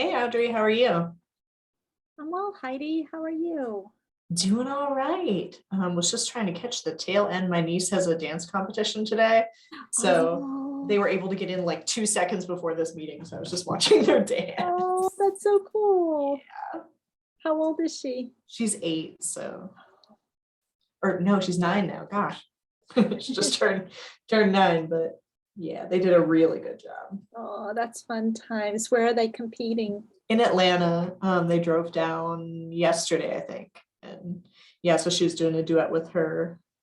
Hey Audrey, how are you? I'm well, Heidi. How are you? Doing all right. Was just trying to catch the tail end. My niece has a dance competition today, so Oh, they were able to get in like 2 seconds before this meeting. So I was just watching their dance. oh, that's so cool. Yeah. How old is she? She's 8, so or no, she's 9 now. Gosh, she just turned 9, but yeah, they did a really good job. Oh, that's fun times. Where are they competing? In Atlanta. They drove down yesterday, I think. And yeah, so she was doing a duet with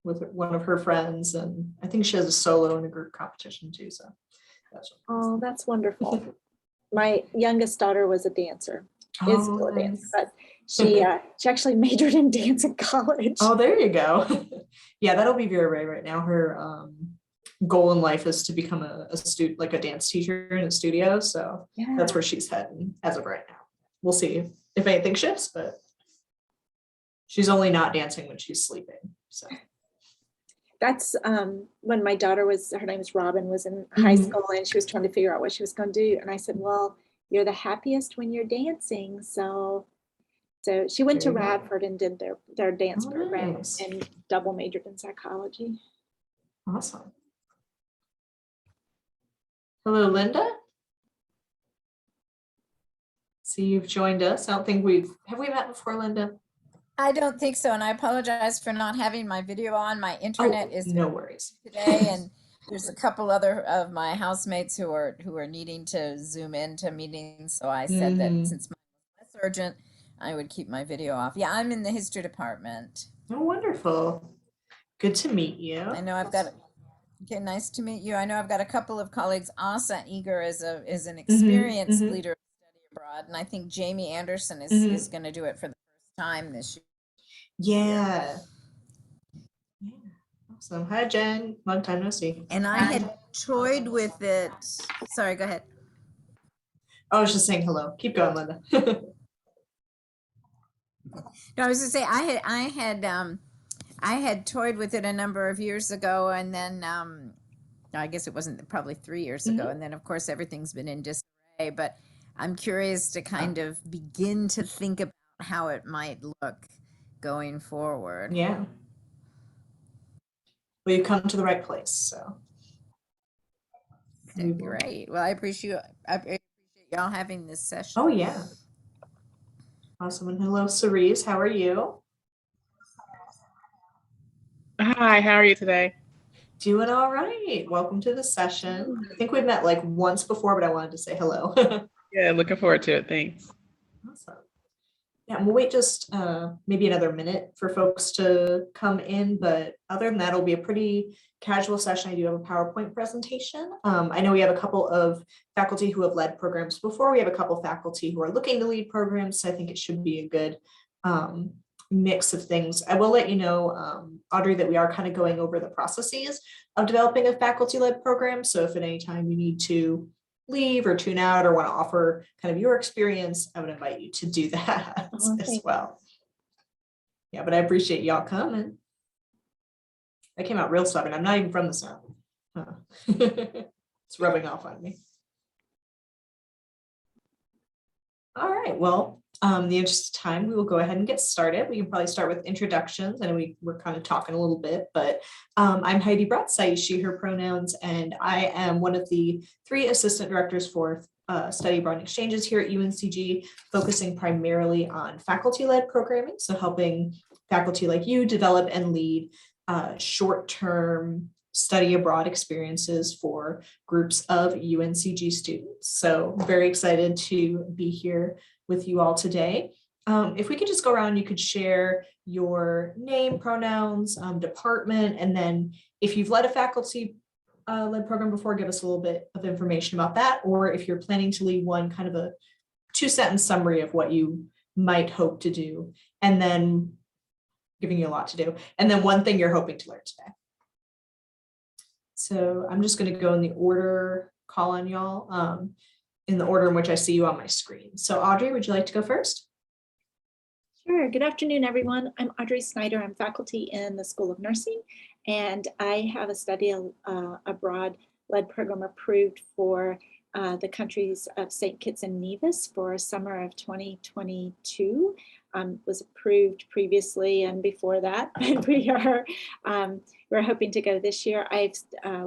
one of her friends, and I think she has a solo and a group competition too. So that's Oh, that's wonderful. My youngest daughter was a dancer, is oh, still a dancer, nice. but she actually majored in dance in college. Oh, there you go. Yeah, that'll be very rare right now. Her goal in life is to become a student, like a dance teacher in a studio. So Yeah, that's where she's heading as of right now. We'll see if anything shifts, but she's only not dancing when she's sleeping. So that's when my daughter her name is Robin, was in high school and she was trying to figure out what she was going to do. And I said, well, you're the happiest when you're dancing. So she went to Very good. Radford and did their dance Oh, program nice. and double majored in psychology. Awesome. Hello, Linda. See, you've joined us. I don't think have we met before, Linda? I don't think so, and I apologize for not having my video on. My internet is no worries today, and there's a couple other of my housemates who are needing to zoom into meetings. So I said that since mine was less urgent, I would keep my video off. Yeah, I'm in the history department. Oh, wonderful. Good to meet you. I know I've got. Okay, nice to meet you. I know I've got a couple of colleagues. Asa Eager is an experienced leader of study abroad, and I think Jamie Anderson is going to do it for the first time this year. Yeah. Yeah. Awesome. Hi, Jen. Long time no see. And I had toyed with it. Sorry, go ahead. I was just saying hello. Keep going, Linda. No, I was gonna say I had toyed with it a number of years ago, and then I guess it wasn't probably 3 years ago, and then of course everything's been in disarray. But I'm curious to kind of begin to think about how it might look going forward. Yeah. Well, you come to the right place. So great. Well, I appreciate y'all having this session. Oh yeah. Awesome. And hello, Cerise. How are you? Hi, how are you today? Doing all right. Welcome to the session. I think we've met like once before, but I wanted to say hello. Yeah, looking forward to it. Thanks. Awesome. Yeah, and we'll wait just maybe another minute for folks to come in, but other than that, it'll be a pretty casual session. I do have a PowerPoint presentation. I know we have a couple of faculty who have led programs before. We have a couple of faculty who are looking to lead programs, so I think it should be a good mix of things. I will let you know, Audrey, that we are kind of going over the processes of developing a faculty-led program. So if at any time you need to leave or tune out or want to offer kind of your experience, I would invite you to do that as well. Yeah, but I appreciate y'all coming. I came out real stubborn. I'm not even from the South. It's rubbing off on me. All right, well, in the interest of time, we will go ahead and get started. We can probably start with introductions. I know we're kind of talking a little bit, but I'm Heidi Bratz, I use she, her pronouns, and I am one of the 3 assistant directors for study abroad exchanges here at UNCG, focusing primarily on faculty-led programming, so helping faculty like you develop and lead short-term study abroad experiences for groups of UNCG students. So very excited to be here with you all today. If we could just go around, you could share your name, pronouns, department, and then if you've led a faculty led program before, give us a little bit of information about that, or if you're planning to lead one, kind of a 2-sentence summary of what you might hope to do, and then giving you a lot to do, and then one thing you're hoping to learn today. So I'm just going to go in the order, call on y'all in the order in which I see you on my screen. So Audrey, would you like to go first? Sure. Good afternoon, everyone. I'm Audrey Snyder. I'm faculty in the School of Nursing, and I have a study abroad led program approved for the countries of St. Kitts and Nevis for summer of 2022. Was approved previously and before that, and we're hoping to go this year. I've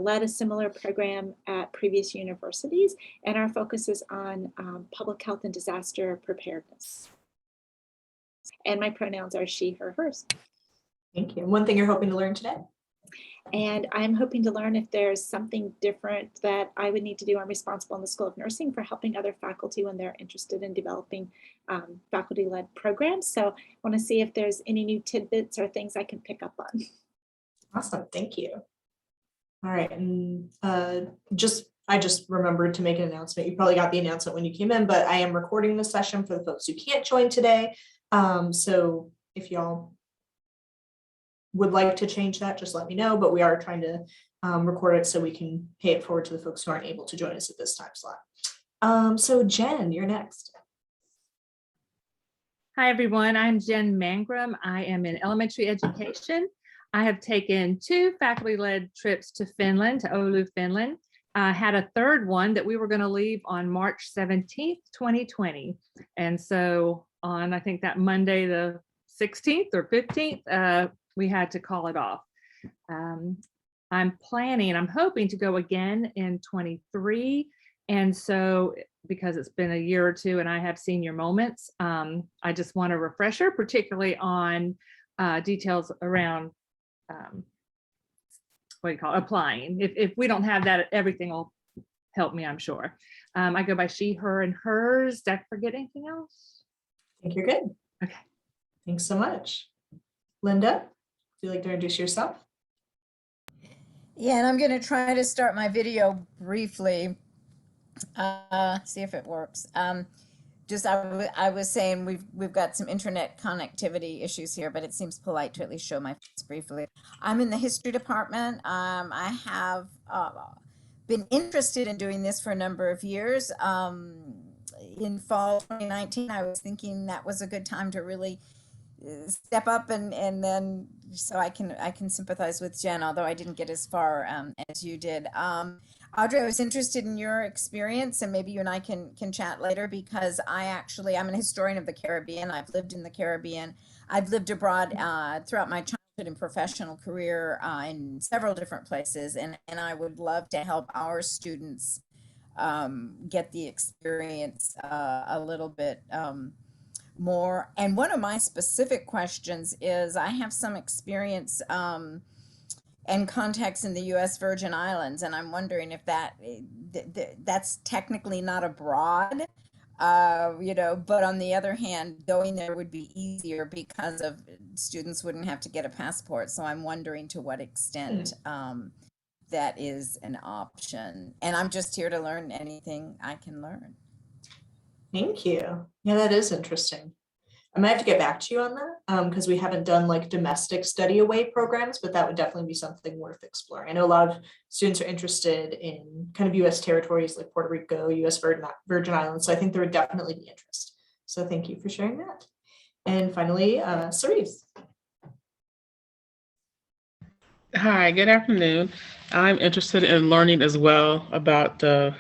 led a similar program at previous universities, and our focus is on public health and disaster preparedness. And my pronouns are she, her, hers. Thank you. One thing you're hoping to learn today? And I'm hoping to learn if there's something different that I would need to do. I'm responsible in the School of Nursing for helping other faculty when they're interested in developing faculty-led programs. So I want to see if there's any new tidbits or things I can pick up on. Awesome. Thank you. All right. And I just remembered to make an announcement. You probably got the announcement when you came in, but I am recording the session for the folks who can't join today. So if y'all would like to change that, just let me know, but we are trying to record it so we can pay it forward to the folks who aren't able to join us at this time slot. So Jen, you're next. Hi, everyone. I'm Jen Mangrum. I am in elementary education. I have taken 2 faculty-led trips to Finland, to Oulu, Finland. I had a third one that we were going to leave on March 17th, 2020. And so on, I think that Monday, the 16th or 15th, we had to call it off. I'm hoping to go again in 23. And so because it's been a year or two and I have senior moments, I just want a refresher, particularly on details around applying. If we don't have that, everything will help me, I'm sure. I go by she, her, and hers. Did I forget anything else? I think you're good. Okay. Thanks so much. Linda, would you like to introduce yourself? Yeah, and I'm going to try to start my video briefly. See if it works. I was saying we've got some internet connectivity issues here, but it seems polite to at least show my face briefly. I'm in the history department. I have been interested in doing this for a number of years. In fall 2019, I was thinking that was a good time to really step up and then so I can sympathize with Jen, although I didn't get as far as you did. Audrey, I was interested in your experience, and maybe you and I can chat later, because I'm an historian of the Caribbean. I've lived in the Caribbean. I've lived abroad throughout my childhood and professional career in several different places, and I would love to help our students get the experience a little bit more. And one of my specific questions is, I have some experience and contacts in the U.S. Virgin Islands, and I'm wondering if that's technically not abroad, but on the other hand, going there would be easier because of students wouldn't have to get a passport. So I'm wondering to what extent that is an option. And I'm just here to learn anything I can learn. Thank you. Yeah, that is interesting. I might have to get back to you on that because we haven't done like domestic study away programs, but that would definitely be something worth exploring. I know a lot of students are interested in kind of U.S. territories like Puerto Rico, U.S. Virgin Islands. So I think there would definitely be interest. So thank you for sharing that. And finally, Cerise. Hi, good afternoon. I'm interested in learning as well about the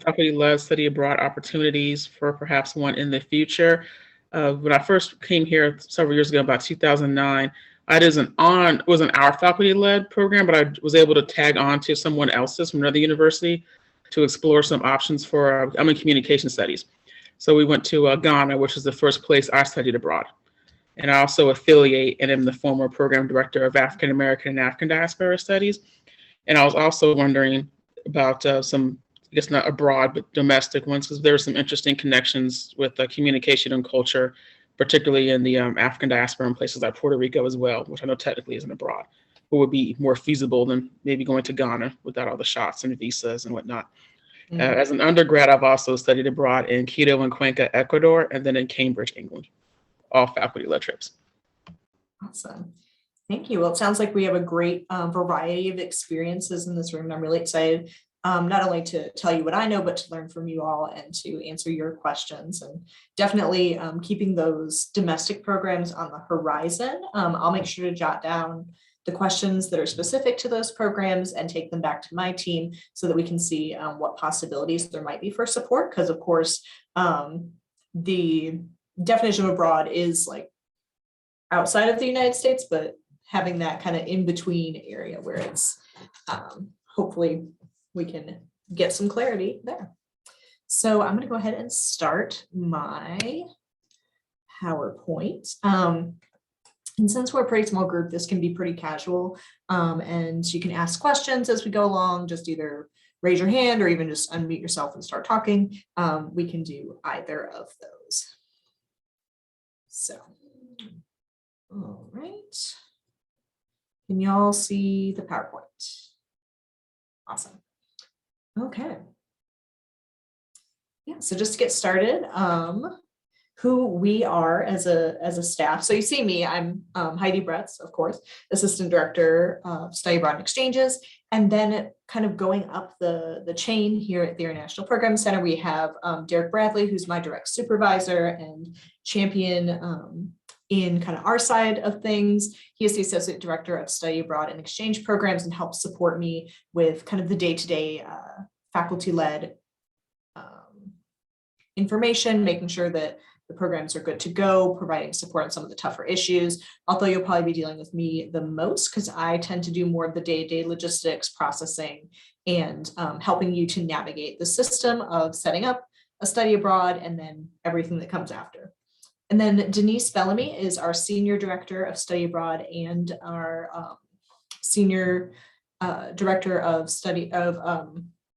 faculty-led study abroad opportunities for perhaps one in the future. When I first came here several years ago, about 2009, I wasn't our faculty-led program, but I was able to tag on to someone else's from another university to explore some options for, I'm in communication studies. So we went to Ghana, which is the first place I studied abroad. And I also affiliate and am the former program director of African American and African Diaspora Studies. And I was also wondering about some, I guess not abroad, but domestic ones, because there are some interesting connections with communication and culture, particularly in the African diaspora and places like Puerto Rico as well, which I know technically isn't abroad, but would be more feasible than maybe going to Ghana without all the shots and visas and whatnot. Mm-hmm. As an undergrad, I've also studied abroad in Quito and Cuenca, Ecuador, and then in Cambridge, England. All faculty-led trips. Awesome. Thank you. Well, it sounds like we have a great variety of experiences in this room. I'm really excited not only to tell you what I know, but to learn from you all and to answer your questions. And definitely keeping those domestic programs on the horizon. I'll make sure to jot down the questions that are specific to those programs and take them back to my team so that we can see what possibilities there might be for support. Because of course, the definition of abroad is like outside of the United States, but having that kind of in between area where it's hopefully we can get some clarity there. So I'm going to go ahead and start my PowerPoint. And since we're a pretty small group, this can be pretty casual, and you can ask questions as we go along. Just either raise your hand or even just unmute yourself and start talking. We can do either of those. So, all right. Can y'all see the PowerPoint? Awesome. Okay. Yeah, so just to get started, who we are as a staff. So you see me, I'm Heidi Bretz, of course, Assistant Director of Study Abroad and Exchanges. And then kind of going up the chain here at the International Program Center, we have Derek Bradley, who's my direct supervisor and champion in kind of our side of things. He is the Associate Director of Study Abroad and Exchange Programs and helps support me with kind of the day-to-day faculty-led information, making sure that the programs are good to go, providing support on some of the tougher issues, although you'll probably be dealing with me the most because I tend to do more of the day-to-day logistics, processing, and helping you to navigate the system of setting up a study abroad and then everything that comes after. And then Denise Bellamy is our Senior Director of Study Abroad and our Senior Director of Study of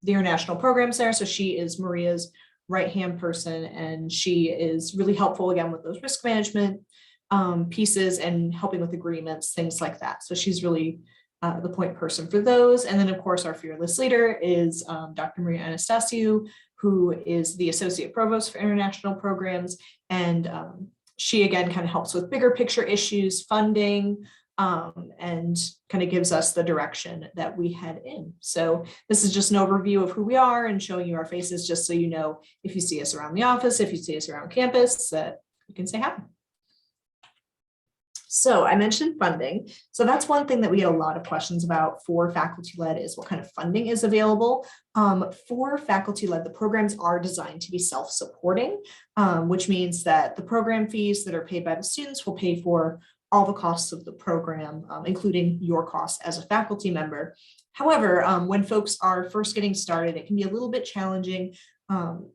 the International Program Center. So she is Maria's right-hand person, and she is really helpful again with those risk management pieces and helping with agreements, things like that. So she's really the point person for those. And then of course our fearless leader is Dr. Maria Anastasiou, who is the Associate Provost for International Programs. And she again kind of helps with bigger picture issues, funding, and kind of gives us the direction that we head in. So this is just an overview of who we are and showing you our faces, just so you know if you see us around the office, if you see us around campus, that you can say hi. So I mentioned funding. So that's one thing that we get a lot of questions about for faculty-led is what kind of funding is available. For faculty-led, the programs are designed to be self-supporting, which means that the program fees that are paid by the students will pay for all the costs of the program, including your costs as a faculty member. However, when folks are first getting started, it can be a little bit challenging,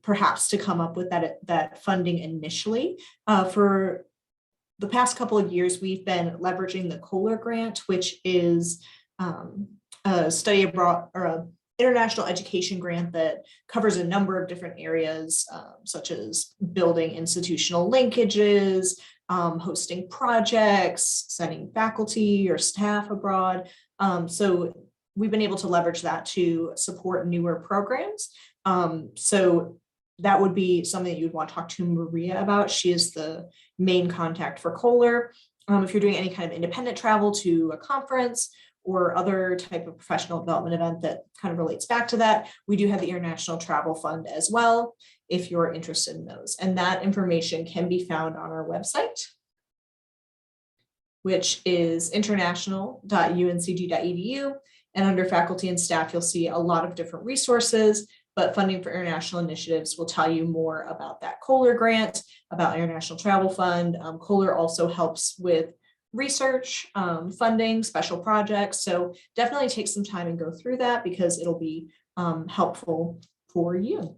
perhaps, to come up with that funding initially. For the past couple of years, we've been leveraging the Kohler Grant, which is a study abroad or a international education grant that covers a number of different areas, such as building institutional linkages, hosting projects, sending faculty or staff abroad. So we've been able to leverage that to support newer programs. So that would be something that you'd want to talk to Maria about. She is the main contact for Kohler. If you're doing any kind of independent travel to a conference or other type of professional development event that kind of relates back to that, we do have the International Travel Fund as well, if you're interested in those. And that information can be found on our website, which is international.uncg.edu. And under faculty and staff, you'll see a lot of different resources, but funding for international initiatives will tell you more about that Kohler Grant, about International Travel Fund. Kohler also helps with research, funding, special projects. So definitely take some time and go through that because it'll be helpful for you.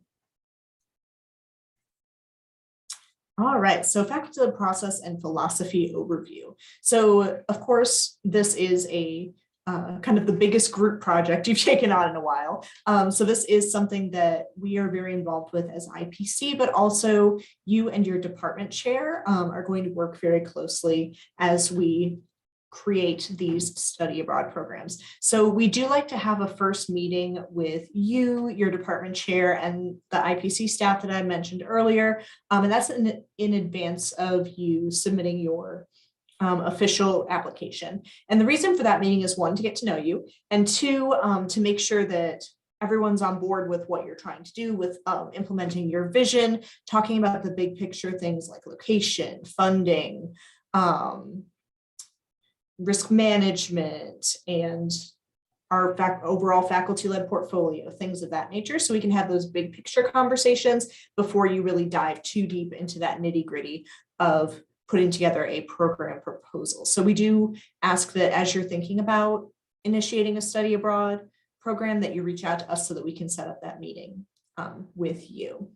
All right, so faculty process and philosophy overview. So of course, this is a kind of the biggest group project you've taken on in a while. So this is something that we are very involved with as IPC, but also you and your department chair are going to work very closely as we create these study abroad programs. So we do like to have a first meeting with you, your department chair, and the IPC staff that I mentioned earlier. And that's in advance of you submitting your official application. And the reason for that meeting is one, to get to know you, and two, to make sure that everyone's on board with what you're trying to do with implementing your vision, talking about the big picture things like location, funding, risk management and our overall faculty-led portfolio, things of that nature. So we can have those big picture conversations before you really dive too deep into that nitty-gritty of putting together a program proposal. So we do ask that as you're thinking about initiating a study abroad program, that you reach out to us so that we can set up that meeting with you.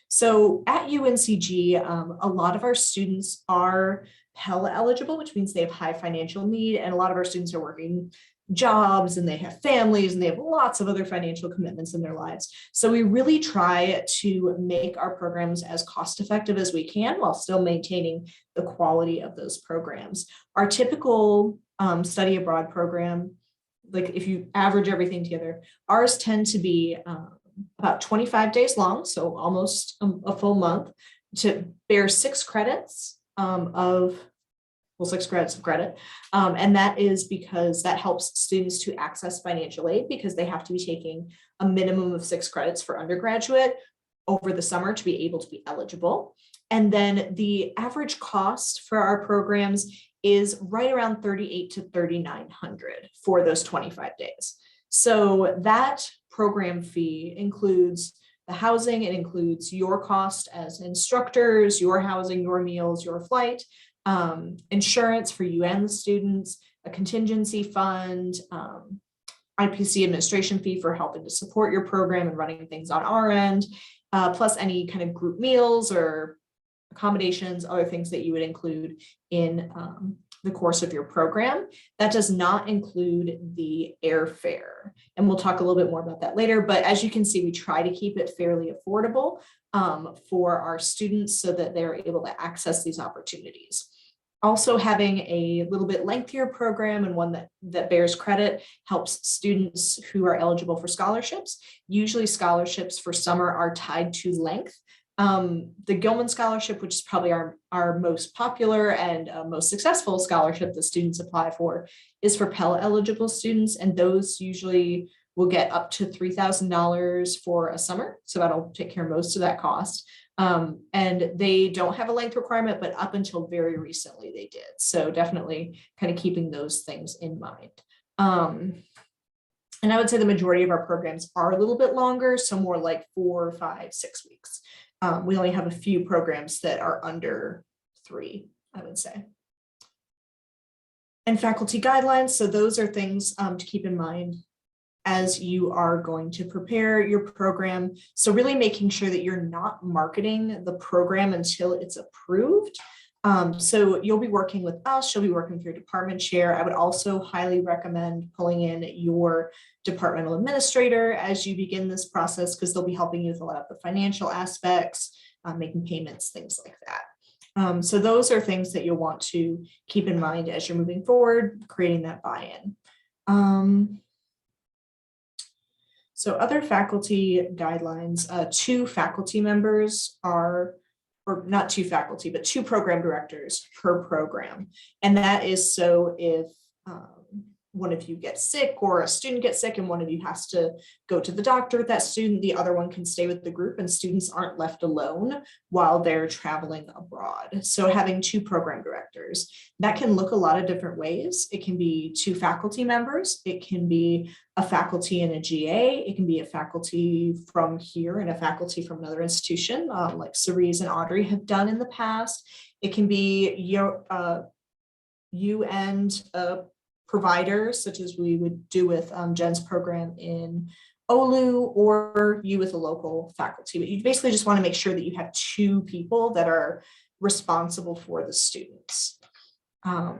So at UNCG, a lot of our students are Pell eligible, which means they have high financial need, and a lot of our students are working jobs and they have families and they have lots of other financial commitments in their lives. So we really try to make our programs as cost effective as we can while still maintaining the quality of those programs. Our typical study abroad program, like if you average everything together, ours tend to be about 25 days long, so almost a full month, to bear 6 credits of 6 credits of credit. And that is because that helps students to access financial aid, because they have to be taking a minimum of 6 credits for undergraduate over the summer to be able to be eligible. And then the average cost for our programs is right around $3,800 to $3,900 for those 25 days. So that program fee includes the housing, it includes your cost as instructors, your housing, your meals, your flight, insurance for you and the students, a contingency fund, IPC administration fee for helping to support your program and running things on our end, plus any kind of group meals or accommodations, other things that you would include in the course of your program. That does not include the airfare. And we'll talk a little bit more about that later. But as you can see, we try to keep it fairly affordable for our students so that they're able to access these opportunities. Also, having a little bit lengthier program and one that bears credit helps students who are eligible for scholarships. Usually scholarships for summer are tied to length. The Gilman Scholarship, which is probably our most popular and most successful scholarship that students apply for, is for Pell eligible students, and those usually will get up to $3,000 for a summer. So that'll take care of most of that cost. And they don't have a length requirement, but up until very recently they did. So definitely kind of keeping those things in mind. And I would say the majority of our programs are a little bit longer, so more like 4, 5, 6 weeks. We only have a few programs that are under 3, I would say. And faculty guidelines. So those are things to keep in mind as you are going to prepare your program. So really making sure that you're not marketing the program until it's approved. So you'll be working with us, you'll be working with your department chair. I would also highly recommend pulling in your departmental administrator as you begin this process, because they'll be helping you with a lot of the financial aspects, making payments, things like that. So those are things that you'll want to keep in mind as you're moving forward, creating that buy-in. So other faculty guidelines, 2 faculty members are, or not 2 faculty, but 2 program directors per program. And that is so if one of you gets sick or a student gets sick and one of you has to go to the doctor with that student, the other one can stay with the group and students aren't left alone while they're traveling abroad. So having 2 program directors, that can look a lot of different ways. It can be 2 faculty members. It can be a faculty and a GA. It can be a faculty from here and a faculty from another institution, like Cerise and Audrey have done in the past. It can be you and providers, such as we would do with Jen's program in OLU, or you with a local faculty. But you basically just want to make sure that you have 2 people that are responsible for the students. I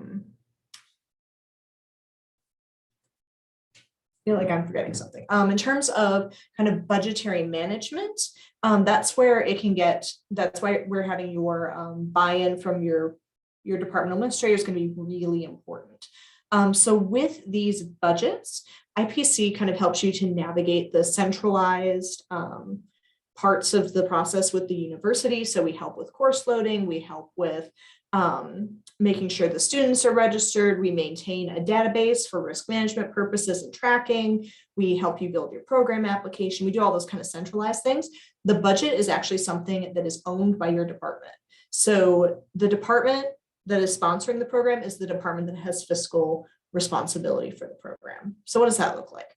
feel like I'm forgetting something. In terms of kind of budgetary management, that's where it can get, that's why we're having your buy-in from your departmental administrator is going to be really important. So with these budgets, IPC kind of helps you to navigate the centralized parts of the process with the university. So we help with course loading, we help with making sure the students are registered, we maintain a database for risk management purposes and tracking, we help you build your program application, we do all those kind of centralized things. The budget is actually something that is owned by your department. So the department that is sponsoring the program is the department that has fiscal responsibility for the program. So what does that look like?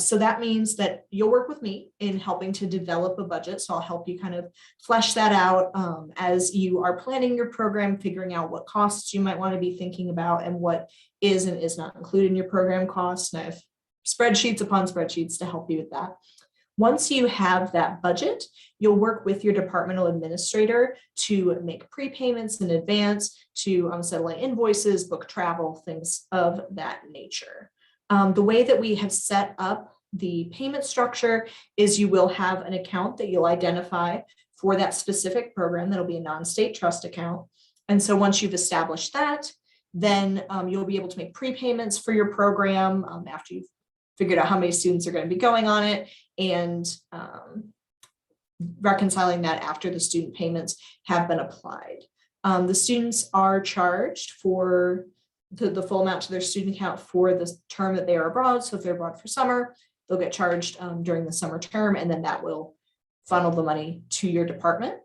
So that means that you'll work with me in helping to develop a budget. So I'll help you kind of flesh that out as you are planning your program, figuring out what costs you might want to be thinking about and what is and is not included in your program costs. And I have spreadsheets upon spreadsheets to help you with that. Once you have that budget, you'll work with your departmental administrator to make prepayments in advance, to settle invoices, book travel, things of that nature. The way that we have set up the payment structure is you will have an account that you'll identify for that specific program. That'll be a non-state trust account. And so once you've established that, then you'll be able to make prepayments for your program after you've figured out how many students are going to be going on it, and reconciling that after the student payments have been applied. The students are charged for the full amount to their student account for the term that they are abroad. So if they're abroad for summer, they'll get charged during the summer term, and then that will funnel the money to your department.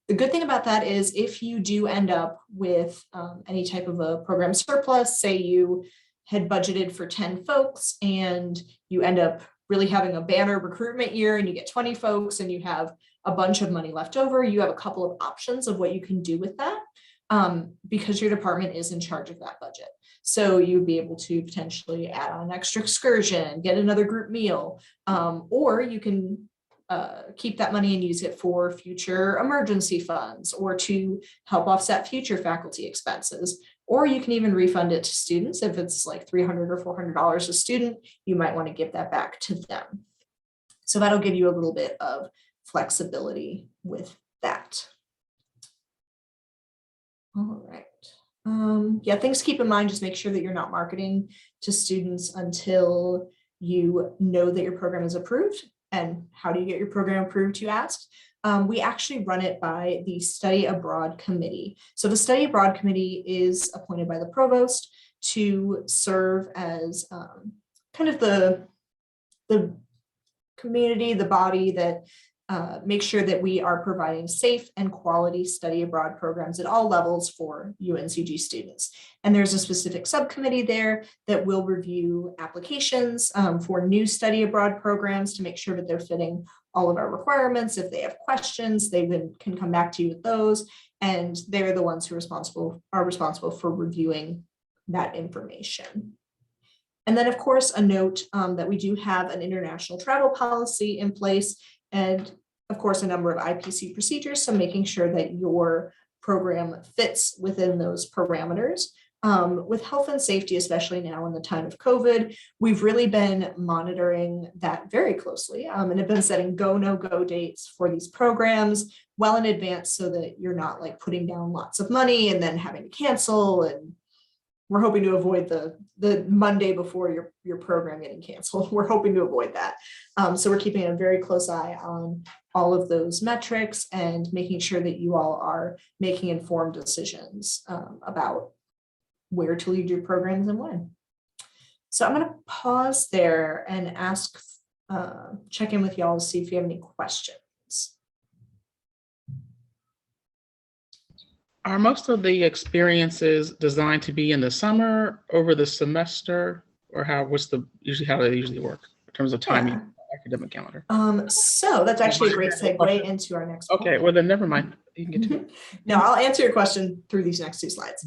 The good thing about that is if you do end up with any type of a program surplus, say you had budgeted for 10 folks and you end up really having a banner recruitment year and you get 20 folks and you have a bunch of money left over, you have a couple of options of what you can do with that because your department is in charge of that budget. So you'd be able to potentially add on an extra excursion, get another group meal, or you can keep that money and use it for future emergency funds or to help offset future faculty expenses. Or you can even refund it to students. If it's like $300 or $400 a student, you might want to give that back to them. So that'll give you a little bit of flexibility with that. All right. Yeah, things to keep in mind, just make sure that you're not marketing to students until you know that your program is approved. And how do you get your program approved, you asked? We actually run it by the Study Abroad Committee. So the Study Abroad Committee is appointed by the provost to serve as kind of the community, the body that makes sure that we are providing safe and quality study abroad programs at all levels for UNCG students. And there's a specific subcommittee there that will review applications for new study abroad programs to make sure that they're fitting all of our requirements. If they have questions, they can come back to you with those. And they're the ones who are responsible for reviewing that information. And then, of course, a note that we do have an international travel policy in place, and of course, a number of IPC procedures. So making sure that your program fits within those parameters. With health and safety, especially now in the time of COVID, we've really been monitoring that very closely and have been setting go, no go dates for these programs well in advance so that you're not like putting down lots of money and then having to cancel. And we're hoping to avoid the Monday before your program getting canceled. We're hoping to avoid that. So we're keeping a very close eye on all of those metrics and making sure that you all are making informed decisions about where to lead your programs and when. So I'm going to pause there and check in with y'all to see if you have any questions. Are most of the experiences designed to be in the summer, over the semester, or how do they usually work in terms of timing? Yeah. Academic calendar? So that's actually a great segue into our next point. Okay, well then never mind. You can get to it. No, I'll answer your question through these next two slides.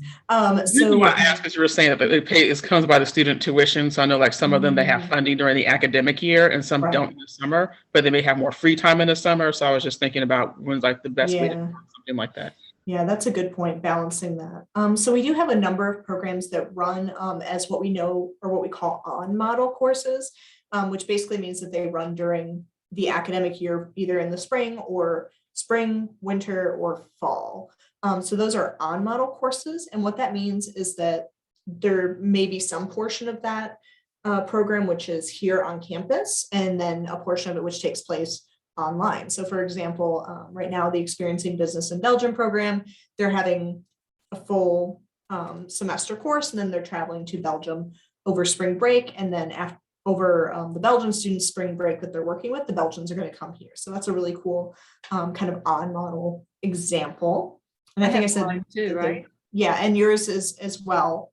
So I asked because you were saying that it comes by the student tuition. So I know like some of them, they have funding during the academic year and some don't in the summer, but they may have more free time in the summer. So I was just thinking about when's like the best way to do something like that. Yeah, that's a good point, balancing that. So we do have a number of programs that run as what we know or what we call on-model courses, which basically means that they run during the academic year, either in the spring, winter, or fall. So those are on-model courses. And what that means is that there may be some portion of that program which is here on campus, and then a portion of it which takes place online. So for example, right now, the Experiencing Business in Belgium program, they're having a full semester course, and then they're traveling to Belgium over spring break. And then over the Belgian students' spring break that they're working with, the Belgians are going to come here. So that's a really cool kind of on-model example. And I think I said mine too, right? Yeah, and yours is as well.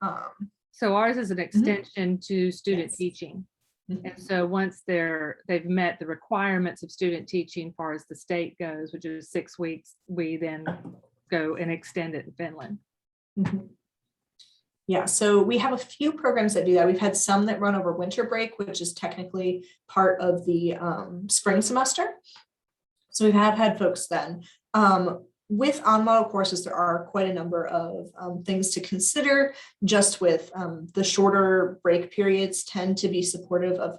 So ours is an extension to student Yes. teaching. Mhm. And so once they've met the requirements of student teaching, as far as the state goes, which is 6 weeks, we then go and extend it in Finland. Mhm. Yeah, so we have a few programs that do that. We've had some that run over winter break, which is technically part of the spring semester. So we have had folks then. With on-model courses, there are quite a number of things to consider. Just with the shorter break periods tend to be supportive of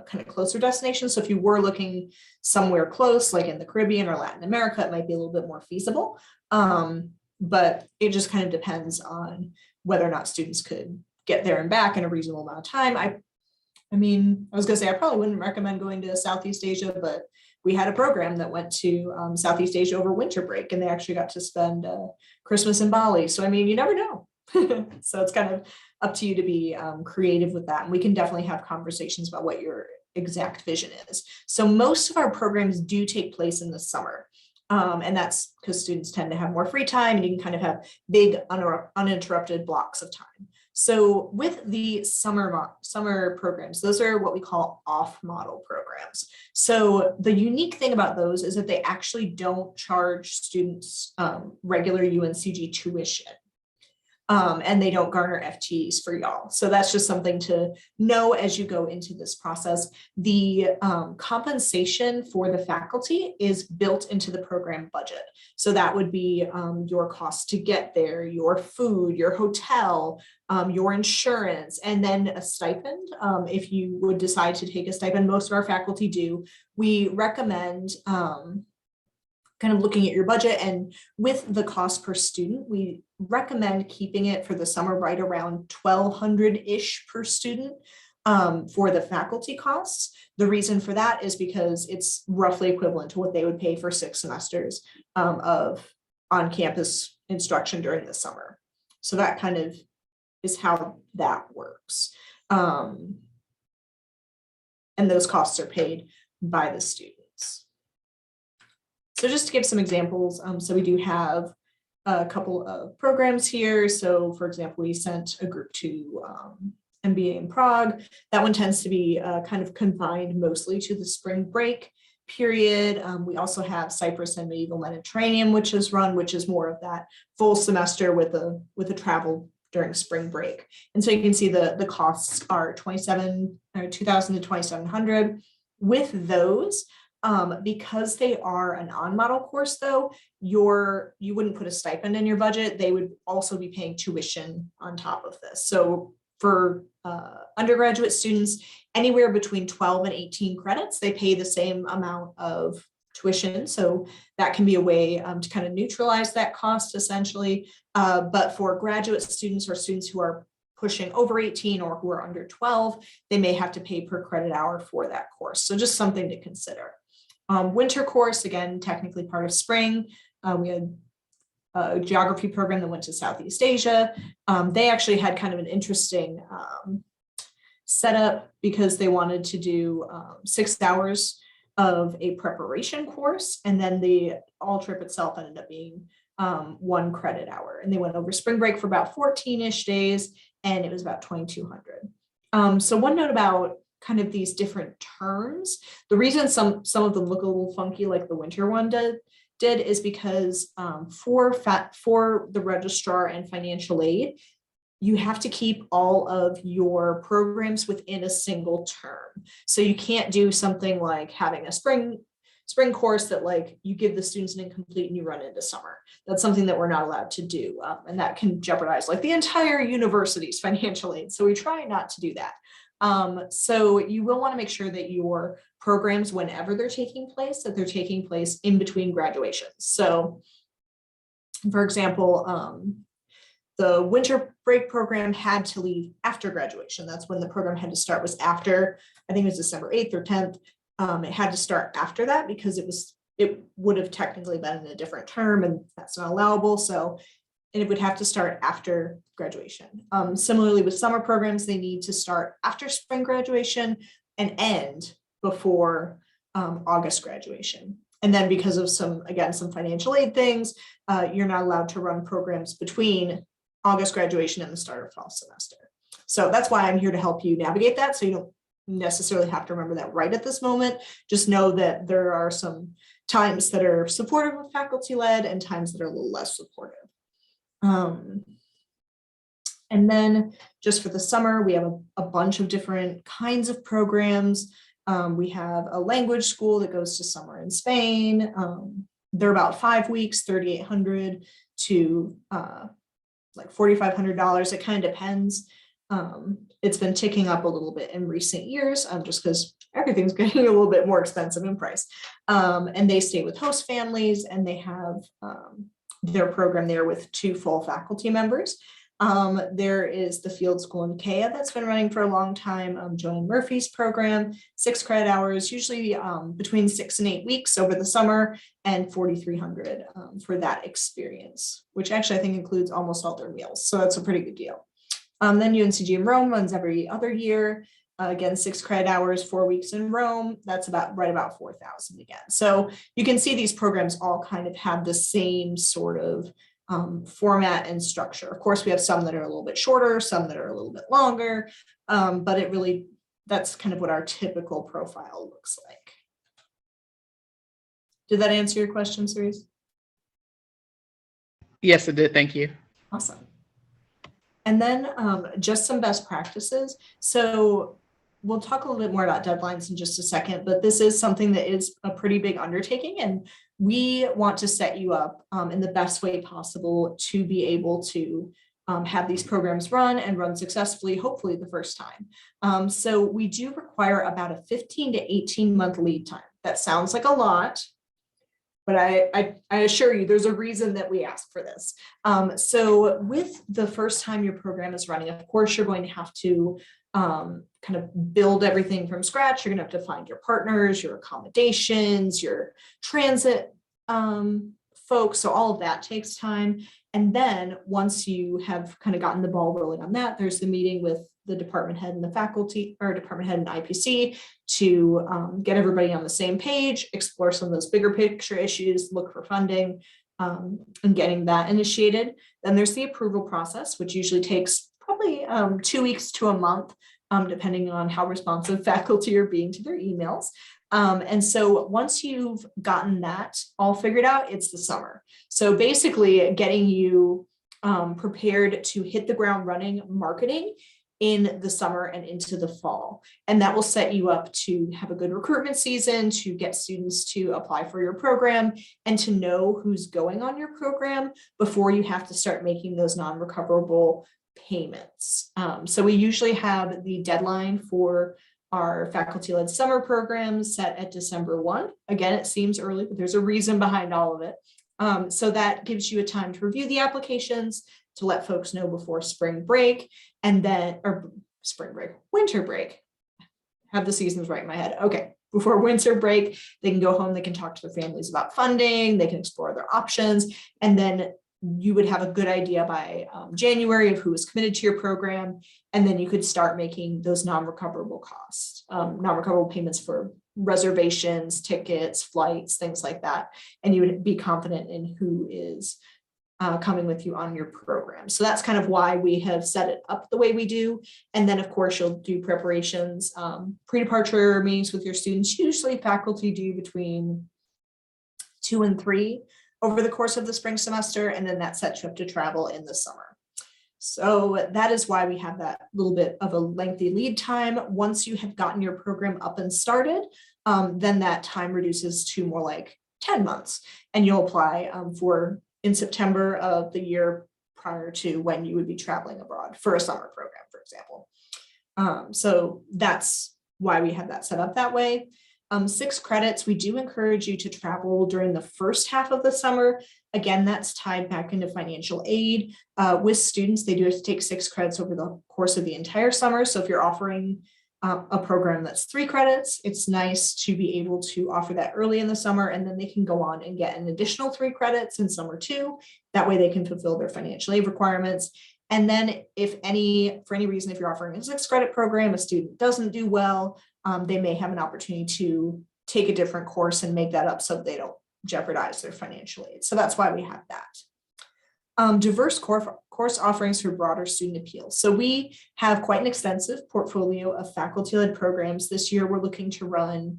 kind of closer destinations. So if you were looking somewhere close, like in the Caribbean or Latin America, it might be a little bit more feasible. But it just kind of depends on whether or not students could get there and back in a reasonable amount of time. I mean, I was gonna say, I probably wouldn't recommend going to Southeast Asia, but we had a program that went to Southeast Asia over winter break, and they actually got to spend Christmas in Bali. So, I mean, you never know. So it's kind of up to you to be creative with that. And we can definitely have conversations about what your exact vision is. So most of our programs do take place in the summer. And that's because students tend to have more free time, and you can kind of have big uninterrupted blocks of time. So with the summer programs, those are what we call off-model programs. So the unique thing about those is that they actually don't charge students regular UNCG tuition. And they don't garner FTEs for y'all. So that's just something to know as you go into this process. The compensation for the faculty is built into the program budget. So that would be your cost to get there, your food, your hotel, your insurance, and then a stipend. If you would decide to take a stipend, most of our faculty do. We recommend kind of looking at your budget, and with the cost per student, we recommend keeping it for the summer right around 1,200-ish per student for the faculty costs. The reason for that is because it's roughly equivalent to what they would pay for 6 semesters of on-campus instruction during the summer. So that kind of is how that works. And those costs are paid by the students. So just to give some examples, so we do have a couple of programs here. So for example, we sent a group to MBA in Prague. That one tends to be kind of confined mostly to the spring break period. We also have Cyprus and Medieval Mediterranean, which is more of that full semester with a travel during spring break. And so you can see the costs are $2,000 to $2,700. With those, because they are an on-model course, though, you wouldn't put a stipend in your budget. They would also be paying tuition on top of this. So for undergraduate students, anywhere between 12 and 18 credits, they pay the same amount of tuition. So that can be a way to kind of neutralize that cost, essentially. But for graduate students or students who are pushing over 18 or who are under 12, they may have to pay per credit hour for that course. So just something to consider. Winter course, again, technically part of spring. We had a geography program that went to Southeast Asia. They actually had kind of an interesting setup because they wanted to do 6 hours of a preparation course, and then the all trip itself ended up being 1 credit hour. And they went over spring break for about 14-ish days, and it was about 2,200. So one note about kind of these different terms, the reason some of them look a little funky, like the winter one did is because for the registrar and financial aid, you have to keep all of your programs within a single term. So you can't do something like having a spring course that like you give the students an incomplete and you run into summer. That's something that we're not allowed to do. And that can jeopardize like the entire university's financial aid. So we try not to do that. So you will want to make sure that your programs, whenever they're taking place, that they're taking place in between graduations. So for example, the winter break program had to leave after graduation. That's when the program had to start, was after, I think it was December 8th or 10th. It had to start after that because it would have technically been in a different term, and that's not allowable. So it would have to start after graduation. Similarly with summer programs, they need to start after spring graduation and end before August graduation. And then because of some financial aid things, you're not allowed to run programs between August graduation and the start of fall semester. So that's why I'm here to help you navigate that. So you don't necessarily have to remember that right at this moment. Just know that there are some times that are supportive of faculty led and times that are a little less supportive. And then just for the summer, we have a bunch of different kinds of programs. We have a language school that goes to summer in Spain. They're about 5 weeks, $3,800 to like $4,500. It kind of depends. It's been ticking up a little bit in recent years, just because everything's getting a little bit more expensive in price. And they stay with host families, and they have their program there with 2 full faculty members. There is the field school in Kea that's been running for a long time. Joanne Murphy's program, 6 credit hours, usually between 6 and 8 weeks over the summer, and $4,300 for that experience, which actually I think includes almost all their meals. So that's a pretty good deal. Then UNCG in Rome runs every other year. Again, 6 credit hours, 4 weeks in Rome. That's about 4,000 again. So you can see these programs all kind of have the same sort of format and structure. Of course, we have some that are a little bit shorter, some that are a little bit longer, but it really, that's kind of what our typical profile looks like. Did that answer your question, Cerise? Yes, it did. Thank you. Awesome. And then just some best practices. So we'll talk a little bit more about deadlines in just a second, but this is something that is a pretty big undertaking, and we want to set you up in the best way possible to be able to have these programs run and run successfully, hopefully the first time. So we do require about a 15 to 18 month lead time. That sounds like a lot, but I assure you there's a reason that we ask for this. So with the first time your program is running, of course, you're going to have to kind of build everything from scratch. You're going to have to find your partners, your accommodations, your transit folks. So all of that takes time. And then once you have kind of gotten the ball rolling on that, there's the meeting with the department head and the faculty, or department head and IPC, to get everybody on the same page, explore some of those bigger picture issues, look for funding, and getting that initiated. Then there's the approval process, which usually takes probably 2 weeks to a month, depending on how responsive faculty are being to their emails. And so once you've gotten that all figured out, it's the summer. So basically getting you prepared to hit the ground running marketing in the summer and into the fall. And that will set you up to have a good recruitment season, to get students to apply for your program, and to know who's going on your program before you have to start making those non-recoverable payments. So we usually have the deadline for our faculty-led summer programs set at December 1. Again, it seems early, but there's a reason behind all of it. So that gives you a time to review the applications, to let folks know before spring break, and then, or spring break, winter break. Have the seasons right in my head. Okay, before winter break, they can go home, they can talk to their families about funding, they can explore their options, and then you would have a good idea by January of who is committed to your program, and then you could start making those non-recoverable costs, non-recoverable payments for reservations, tickets, flights, things like that, and you would be confident in who is coming with you on your program. So that's kind of why we have set it up the way we do. And then of course you'll do preparations, pre-departure meetings with your students. Usually faculty do between 2 and 3 over the course of the spring semester, and then that sets you up to travel in the summer. So that is why we have that little bit of a lengthy lead time. Once you have gotten your program up and started, then that time reduces to more like 10 months, and you'll apply for in September of the year prior to when you would be traveling abroad for a summer program, for example. So that's why we have that set up that way. 6 credits, we do encourage you to travel during the first half of the summer. Again, that's tied back into financial aid. With students, they do have to take 6 credits over the course of the entire summer. So if you're offering a program that's 3 credits, it's nice to be able to offer that early in the summer, and then they can go on and get an additional 3 credits in summer 2. That way they can fulfill their financial aid requirements. And then for any reason, if you're offering a 6 credit program, a student doesn't do well, they may have an opportunity to take a different course and make that up so they don't jeopardize their financial aid. So that's why we have that. Diverse course offerings for broader student appeal. So we have quite an extensive portfolio of faculty-led programs. This year, we're looking to run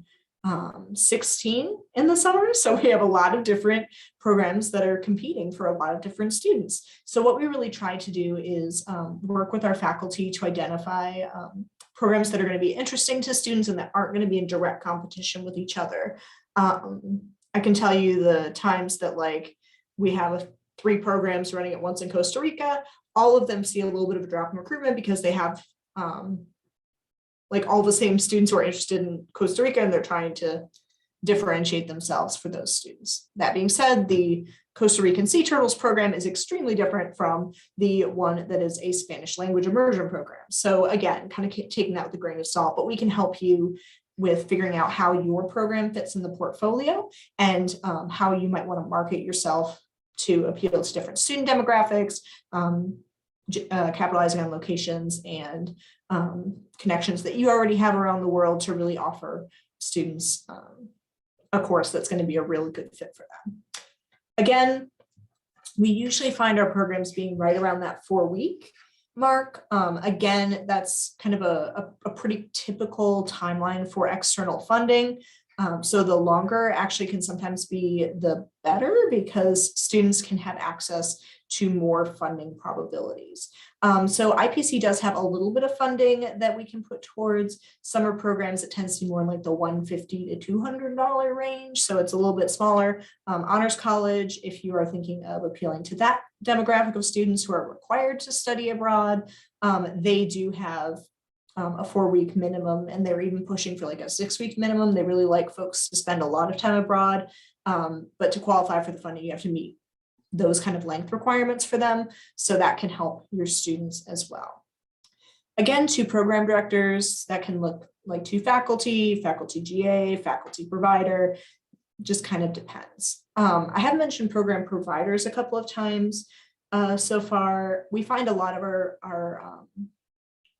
16 in the summer. So we have a lot of different programs that are competing for a lot of different students. So what we really try to do is work with our faculty to identify programs that are going to be interesting to students and that aren't going to be in direct competition with each other. I can tell you the times that like we have 3 programs running at once in Costa Rica, all of them see a little bit of a drop in recruitment because they have like all the same students who are interested in Costa Rica and they're trying to differentiate themselves for those students. That being said, the Costa Rican Sea Turtles program is extremely different from the one that is a Spanish language immersion program. So again, kind of taking that with a grain of salt, but we can help you with figuring out how your program fits in the portfolio and how you might want to market yourself to appeal to different student demographics, capitalizing on locations and connections that you already have around the world to really offer students a course that's going to be a really good fit for them. Again, we usually find our programs being right around that 4-week mark. Again, that's kind of a pretty typical timeline for external funding. So the longer actually can sometimes be the better because students can have access to more funding probabilities. So IPC does have a little bit of funding that we can put towards summer programs. It tends to be more in like the $150 to $200 range. So it's a little bit smaller. Honors College, if you are thinking of appealing to that demographic of students who are required to study abroad, they do have a 4-week minimum, and they're even pushing for like a 6-week minimum. They really like folks to spend a lot of time abroad, but to qualify for the funding, you have to meet those kind of length requirements for them. So that can help your students as well. Again, 2 program directors, that can look like 2 faculty GA, faculty provider, just kind of depends. I have mentioned program providers a couple of times so far. We find a lot of our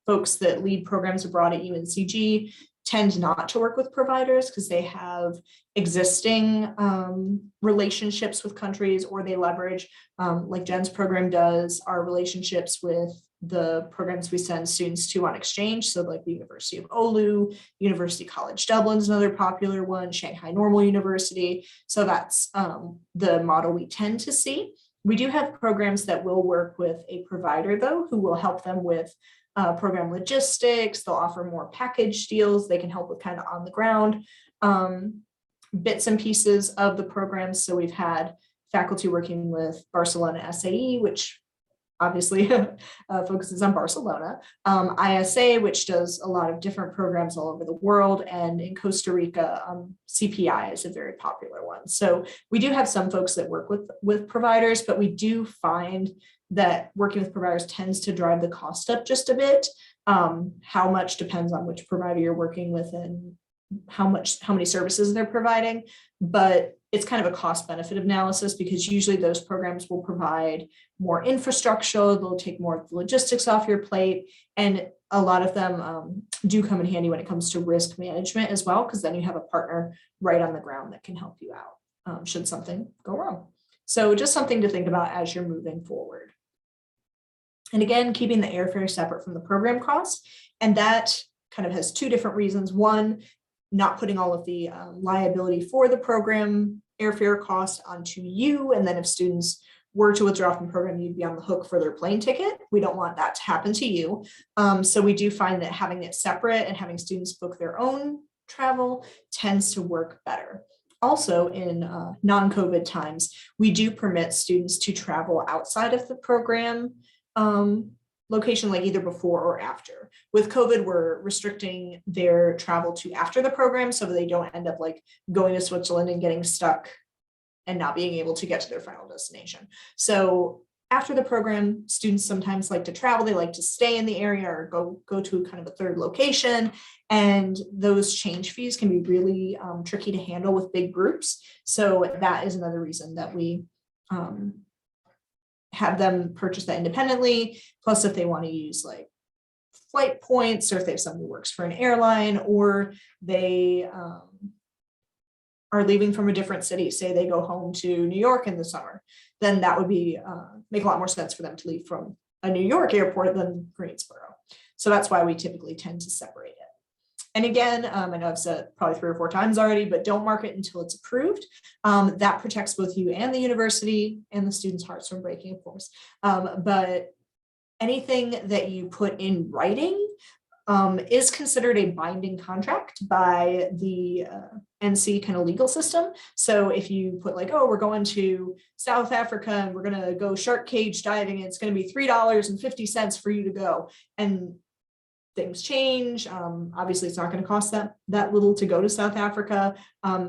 folks that lead programs abroad at UNCG tend not to work with providers because they have existing relationships with countries, or they leverage, like Jen's program does, our relationships with the programs we send students to on exchange. So like the University of Oulu, University College Dublin is another popular one, Shanghai Normal University. So that's the model we tend to see. We do have programs that will work with a provider though, who will help them with program logistics. They'll offer more package deals. They can help with kind of on the ground bits and pieces of the programs. So we've had faculty working with Barcelona SAE, which obviously focuses on Barcelona, ISA, which does a lot of different programs all over the world. And in Costa Rica, CPI is a very popular one. So we do have some folks that work with providers, but we do find that working with providers tends to drive the cost up just a bit. How much depends on which provider you're working with and how many services they're providing, but it's kind of a cost benefit analysis because usually those programs will provide more infrastructure, they'll take more logistics off your plate, and a lot of them do come in handy when it comes to risk management as well, because then you have a partner right on the ground that can help you out should something go wrong. So just something to think about as you're moving forward. And again, keeping the airfare separate from the program costs. And that kind of has 2 different reasons. One, not putting all of the liability for the program airfare cost onto you. And then if students were to withdraw from the program, you'd be on the hook for their plane ticket. We don't want that to happen to you. So we do find that having it separate and having students book their own travel tends to work better. Also, in non-COVID times, we do permit students to travel outside of the program location, like either before or after. With COVID, we're restricting their travel to after the program so that they don't end up like going to Switzerland and getting stuck and not being able to get to their final destination. So after the program, students sometimes like to travel. They like to stay in the area or go to kind of a third location. And those change fees can be really tricky to handle with big groups. So that is another reason that we have them purchase that independently. Plus, if they want to use like flight points, or if they have someone who works for an airline, or they are leaving from a different city, say they go home to New York in the summer, then that would be make a lot more sense for them to leave from a New York airport than Greensboro. So that's why we typically tend to separate it. And again, I know I've said it probably 3 or 4 times already, but don't mark it until it's approved. That protects both you and the university and the students' hearts from breaking, of course. But anything that you put in writing is considered a binding contract by the NC kind of legal system. So if you put like, oh, we're going to South Africa and we're going to go shark cage diving, and it's going to be $3.50 for you to go, and things change. Obviously, it's not going to cost that little to go to South Africa.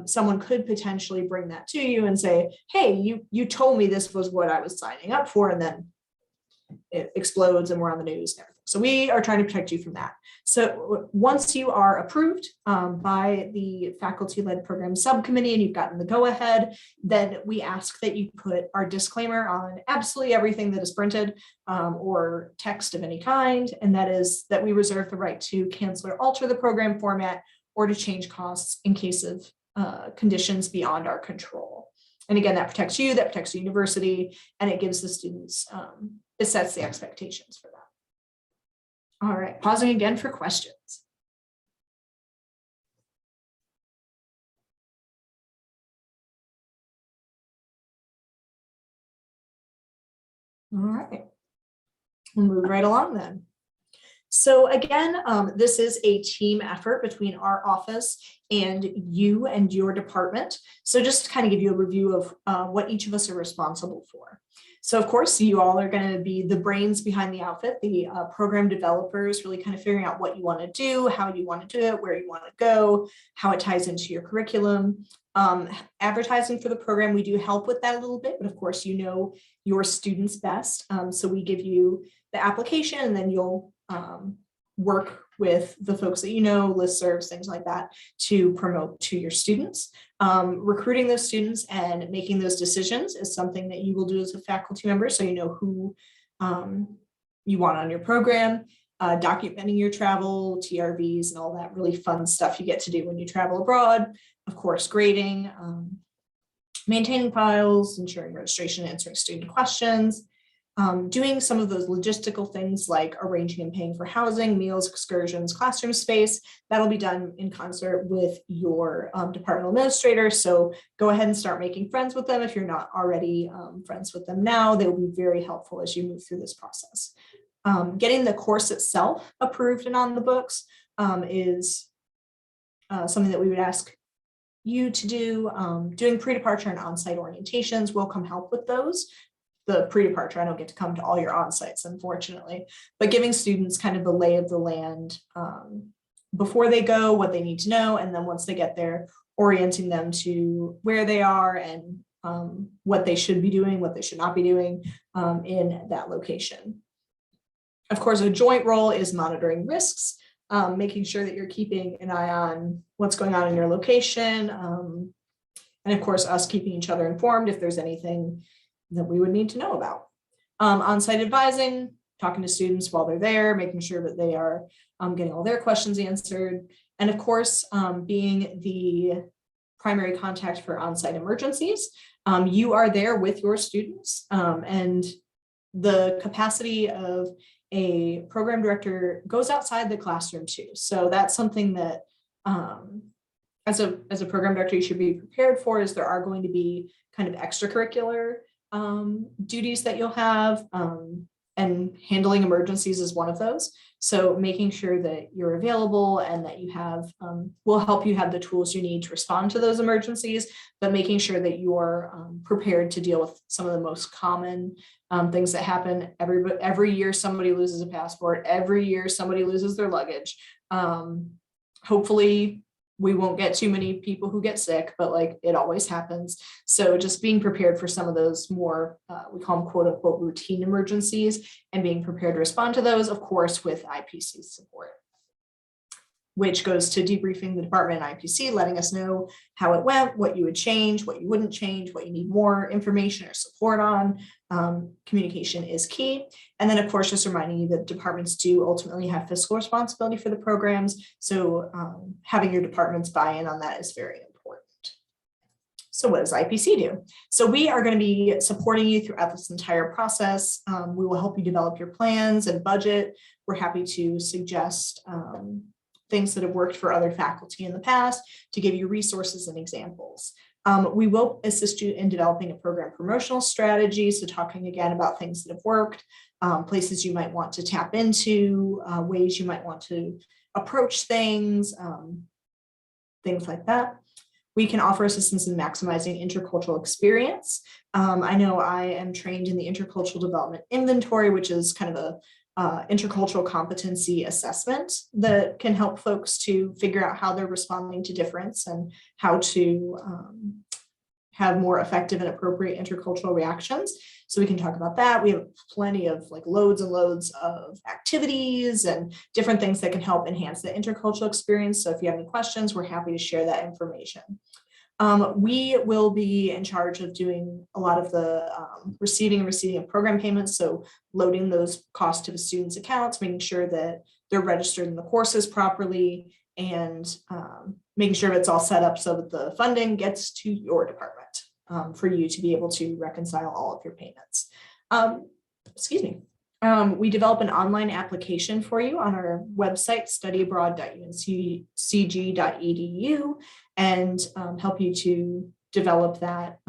Someone could potentially bring that to you and say, hey, you told me this was what I was signing up for, and then it explodes and we're on the news and everything. So we are trying to protect you from that. So once you are approved by the faculty-led program subcommittee and you've gotten the go-ahead, then we ask that you put our disclaimer on absolutely everything that is printed or text of any kind. And that is that we reserve the right to cancel or alter the program format or to change costs in case of conditions beyond our control. And again, that protects you, that protects the university, and it gives the students, it sets the expectations for that. All right, pausing again for questions. All right, we'll move right along then. So again, this is a team effort between our office and you and your department. So just to kind of give you a review of what each of us are responsible for. So of course, you all are going to be the brains behind the outfit, the program developers, really kind of figuring out what you want to do, how you want to do it, where you want to go, how it ties into your curriculum. Advertising for the program, we do help with that a little bit, but of course, you know your students best. So we give you the application and then you'll work with the folks that you know, listservs, things like that, to promote to your students. Recruiting those students and making those decisions is something that you will do as a faculty member, so you know who you want on your program. Documenting your travel, TRVs, and all that really fun stuff you get to do when you travel abroad. Of course, grading, maintaining files, ensuring registration, answering student questions. Doing some of those logistical things like arranging and paying for housing, meals, excursions, classroom space. That'll be done in concert with your departmental administrator. So go ahead and start making friends with them. If you're not already friends with them now, they will be very helpful as you move through this process. Getting the course itself approved and on the books is something that we would ask you to do. Doing pre-departure and on-site orientations will come help with those. The pre-departure, I don't get to come to all your on-sites, unfortunately, but giving students kind of the lay of the land before they go, what they need to know, and then once they get there, orienting them to where they are and what they should be doing, what they should not be doing in that location. Of course, a joint role is monitoring risks, making sure that you're keeping an eye on what's going on in your location, and of course, us keeping each other informed if there's anything that we would need to know about. On-site advising, talking to students while they're there, making sure that they are getting all their questions answered. And of course, being the primary contact for on-site emergencies. You are there with your students, and the capacity of a program director goes outside the classroom too. So that's something that as a program director, you should be prepared for, is there are going to be kind of extracurricular duties that you'll have, and handling emergencies is one of those. So making sure that you're available and that you have, will help you have the tools you need to respond to those emergencies, but making sure that you're prepared to deal with some of the most common things that happen. Every year somebody loses a passport, every year somebody loses their luggage. Hopefully we won't get too many people who get sick, but like it always happens. So just being prepared for some of those more, we call them quote unquote routine emergencies, and being prepared to respond to those, of course, with IPC support, which goes to debriefing the department and IPC, letting us know how it went, what you would change, what you wouldn't change, what you need more information or support on. Communication is key. And then of course, just reminding you that departments do ultimately have fiscal responsibility for the programs. So having your departments buy in on that is very important. So what does IPC do? So we are going to be supporting you throughout this entire process. We will help you develop your plans and budget. We're happy to suggest things that have worked for other faculty in the past to give you resources and examples. We will assist you in developing a program promotional strategy. So talking again about things that have worked, places you might want to tap into, ways you might want to approach things, things like that. We can offer assistance in maximizing intercultural experience. I know I am trained in the intercultural development inventory, which is kind of a intercultural competency assessment that can help folks to figure out how they're responding to difference and how to have more effective and appropriate intercultural reactions. So we can talk about that. We have plenty of like loads and loads of activities and different things that can help enhance the intercultural experience. So if you have any questions, we're happy to share that information. We will be in charge of doing a lot of the receiving of program payments. So loading those costs to the students' accounts, making sure that they're registered in the courses properly, and making sure it's all set up so that the funding gets to your department for you to be able to reconcile all of your payments. Excuse me. We develop an online application for you on our website, studyabroad.uncg.edu, and help you to develop that,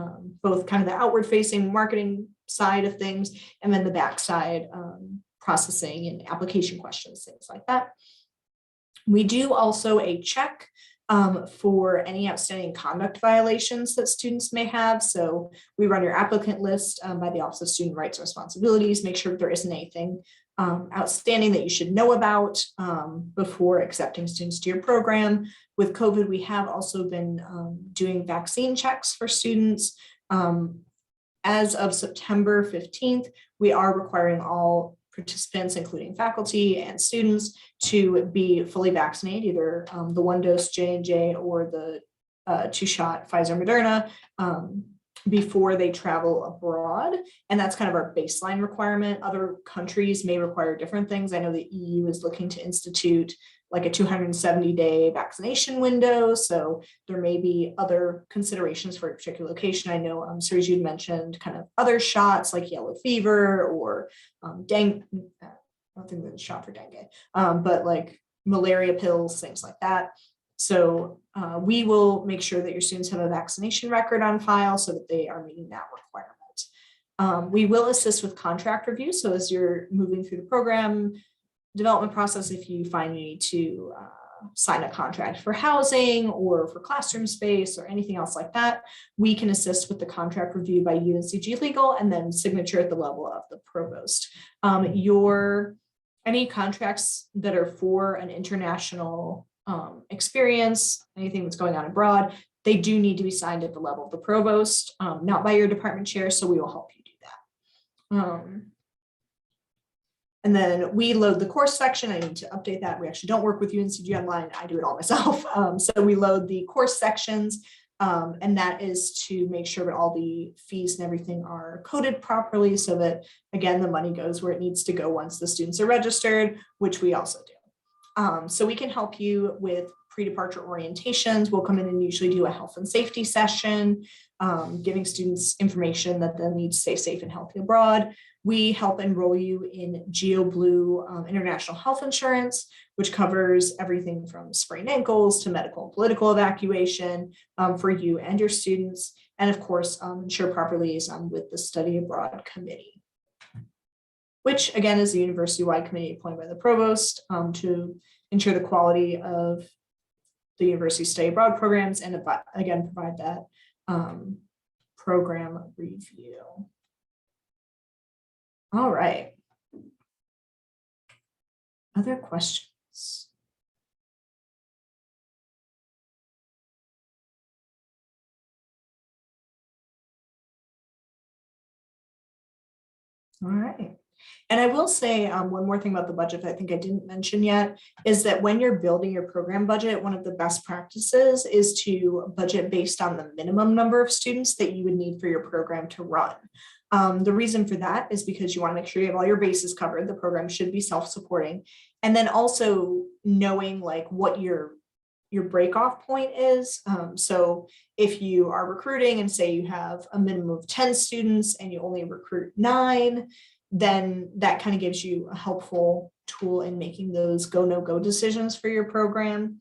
both kind of the outward facing marketing side of things, and then the backside processing and application questions, things like that. We do also a check for any outstanding conduct violations that students may have. So we run your applicant list by the Office of Student Rights and Responsibilities, make sure there isn't anything outstanding that you should know about before accepting students to your program. With COVID, we have also been doing vaccine checks for students. As of September 15th, we are requiring all participants, including faculty and students, to be fully vaccinated, either the 1-dose J&J or the 2-shot Pfizer Moderna before they travel abroad. And that's kind of our baseline requirement. Other countries may require different things. I know the EU is looking to institute like a 270-day vaccination window. So there may be other considerations for a particular location. I know, Serge, you mentioned kind of other shots like yellow fever or dengue. I don't think there's a shot for dengue, but like malaria pills, things like that. So we will make sure that your students have a vaccination record on file so that they are meeting that requirement. We will assist with contract review. So as you're moving through the program development process, if you find you need to sign a contract for housing or for classroom space or anything else like that, we can assist with the contract review by UNCG Legal and then signature at the level of the provost. Any contracts that are for an international experience, anything that's going on abroad, they do need to be signed at the level of the provost, not by your department chair, so we will help you do that. And then we load the course section. I need to update that. We actually don't work with UNCG Online. I do it all myself. So we load the course sections, and that is to make sure that all the fees and everything are coded properly so that, again, the money goes where it needs to go once the students are registered, which we also do. So we can help you with pre-departure orientations. We'll come in and usually do a health and safety session, giving students information that they'll need to stay safe and healthy abroad. We help enroll you in GeoBlue International Health Insurance, which covers everything from sprained ankles to medical and political evacuation for you and your students. And of course, ensure proper liaison with the Study Abroad Committee, which again is the university-wide committee appointed by the provost to ensure the quality of the university study abroad programs and again provide that program review. All right. Other questions? All right. And I will say one more thing about the budget that I think I didn't mention yet is that when you're building your program budget, one of the best practices is to budget based on the minimum number of students that you would need for your program to run. The reason for that is because you want to make sure you have all your bases covered. The program should be self-supporting. And then also knowing like what your your break-off point is. So if you are recruiting and say you have a minimum of 10 students and you only recruit 9, then that kind of gives you a helpful tool in making those go, no go decisions for your program.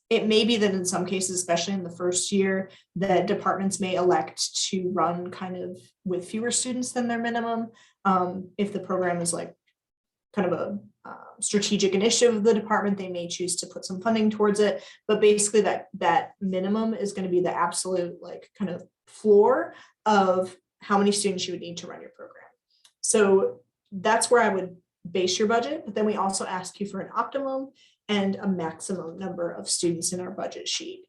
It may be that in some cases, especially in the first year, that departments may elect to run kind of with fewer students than their minimum. If the program is like kind of a strategic initiative of the department, they may choose to put some funding towards it. But basically that minimum is going to be the absolute like kind of floor of how many students you would need to run your program. So that's where I would base your budget. But then we also ask you for an optimum and a maximum number of students in our budget sheet.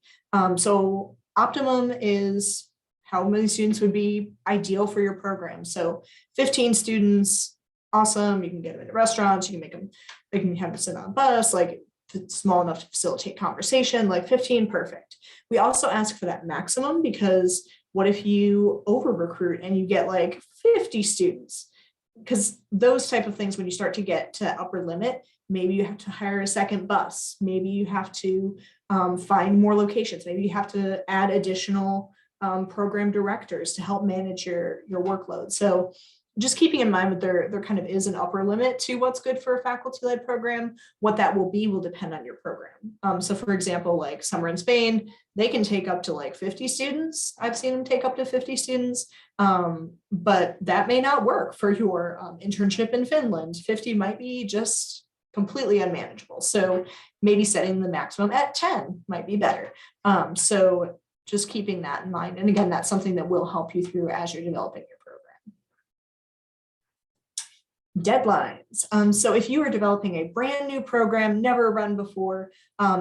So optimum is how many students would be ideal for your program. So 15 students, awesome. You can get them into restaurants, you can make them, they can have them sit on a bus, like if it's small enough to facilitate conversation, like 15, perfect. We also ask for that maximum because what if you over recruit and you get like 50 students? Because those type of things, when you start to get to upper limit, maybe you have to hire a second bus. Maybe you have to find more locations. Maybe you have to add additional program directors to help manage your workload. So just keeping in mind that there kind of is an upper limit to what's good for a faculty-led program. What that will be will depend on your program. So for example, like Summer in Spain, they can take up to like 50 students. I've seen them take up to 50 students, but that may not work for your internship in Finland. 50 might be just completely unmanageable. So maybe setting the maximum at 10 might be better. So just keeping that in mind. And again, that's something that will help you through as you're developing your program. Deadlines. So if you are developing a brand new program, never run before,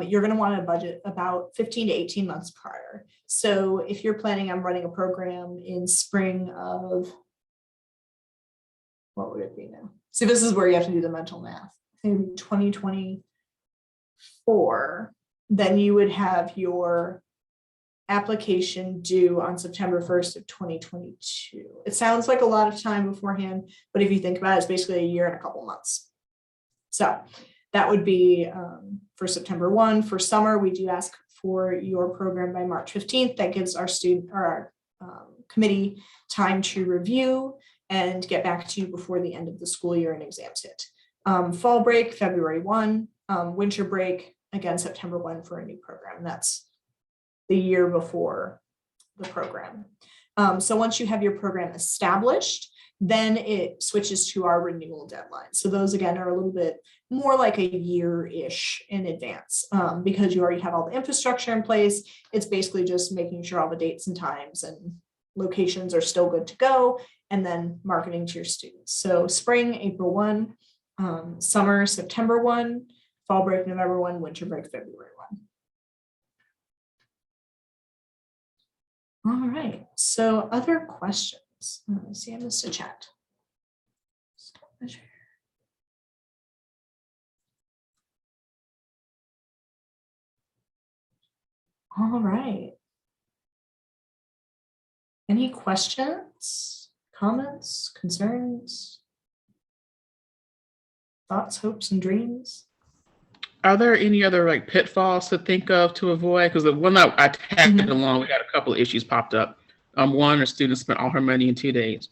you're going to want to budget about 15 to 18 months prior. So if you're planning on running a program in spring of, what would it be now? See, this is where you have to do the mental math. In 2024, then you would have your application due on September 1st of 2022. It sounds like a lot of time beforehand, but if you think about it, it's basically a year and a couple months. So that would be for September 1. For summer, we do ask for your program by March 15th. That gives our student or our committee time to review and get back to you before the end of the school year and exams hit. Fall break, February 1, winter break, again, September 1 for a new program. That's the year before the program. So once you have your program established, then it switches to our renewal deadlines. So those again are a little bit more like a year-ish in advance because you already have all the infrastructure in place. It's basically just making sure all the dates and times and locations are still good to go, and then marketing to your students. So spring, April 1, summer, September 1, fall break, November 1, winter break, February 1. All right, so other questions? Let me see, I missed a chat. All right. Any questions, comments, concerns, thoughts, hopes, and dreams? Are there any other like pitfalls to think of to avoid? Because the one that I tagged along, we had a couple of issues popped up. One, a student spent all her money in 2 days.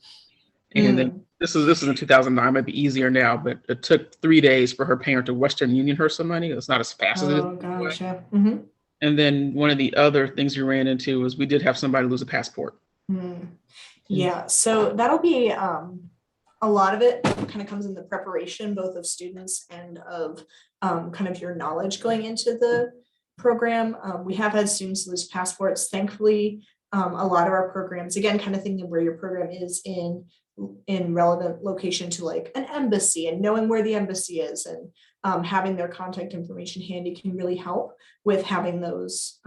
And then this is in 2009, might be easier now, but it took 3 days for her parent to Western Union her some money. It's not as fast as it is. Oh, gotcha. And then one of the other things we ran into was we did have somebody lose a passport. Yeah, so that'll be a lot of it kind of comes in the preparation, both of students and of kind of your knowledge going into the program. We have had students lose passports. Thankfully, a lot of our programs, again, kind of thinking of where your program is in relevant location to like an embassy, and knowing where the embassy is and having their contact information handy can really help with having those.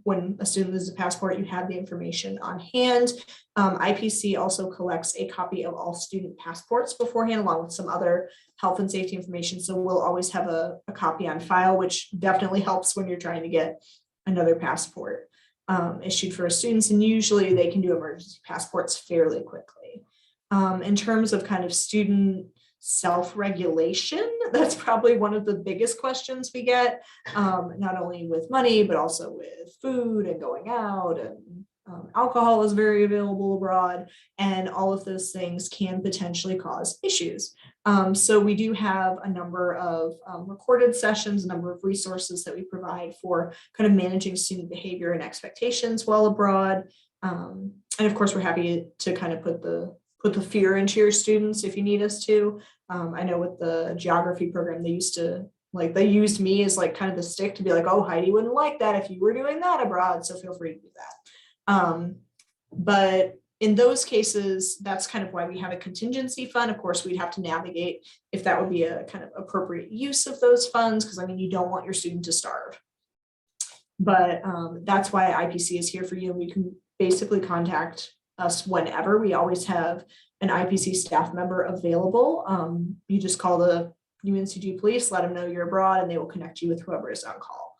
When a student loses a passport, you have the information on hand. IPC also collects a copy of all student passports beforehand, along with some other health and safety information. So we'll always have a copy on file, which definitely helps when you're trying to get another passport issued for students. And usually they can do emergency passports fairly quickly. In terms of kind of student self-regulation. That's probably one of the biggest questions we get, not only with money, but also with food and going out, and alcohol is very available abroad, and all of those things can potentially cause issues. So we do have a number of recorded sessions, a number of resources that we provide for kind of managing student behavior and expectations while abroad. And of course, we're happy to kind of put the fear into your students if you need us to. I know with the geography program, they used me as like kind of the stick to be like, oh, Heidi wouldn't like that if you were doing that abroad, so feel free to do that. But in those cases, that's kind of why we have a contingency fund. Of course, we'd have to navigate if that would be a kind of appropriate use of those funds, because I mean, you don't want your student to starve. But that's why IPC is here for you. We can basically contact us whenever. We always have an IPC staff member available. You just call the UNCG police, let them know you're abroad, and they will connect you with whoever is on call.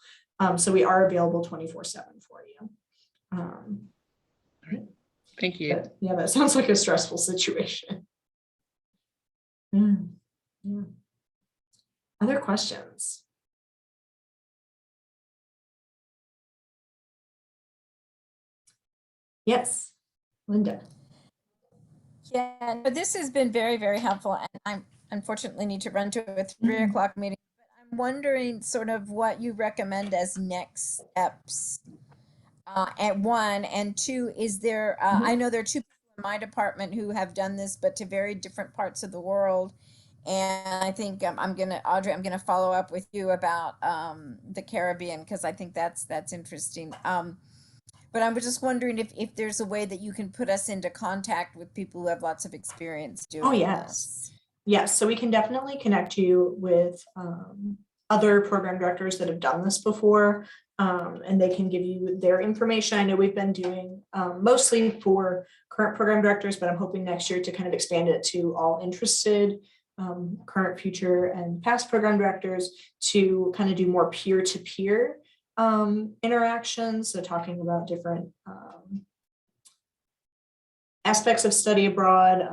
So we are available 24/7 for you. Thank you. But yeah, that sounds like a stressful situation. Yeah. Other questions? Yes, Linda. Yeah, but this has been very, very helpful, and I'm unfortunately need to run to a 3:00 meeting. But I'm wondering sort of what you recommend as next steps. At 1 and 2, is there, I know there are 2 people in my department who have done this, but to very different parts of the world. And I think Audrey, I'm gonna follow up with you about the Caribbean, because I think that's interesting. But I was just wondering if there's a way that you can put us into contact with people who have lots of experience doing this. Yes, so we can definitely connect you with other program directors that have done this before, and they can give you their information. I know we've been doing mostly for current program directors, but I'm hoping next year to kind of expand it to all interested current, future, and past program directors to kind of do more peer-to-peer interactions. So talking about different aspects of study abroad,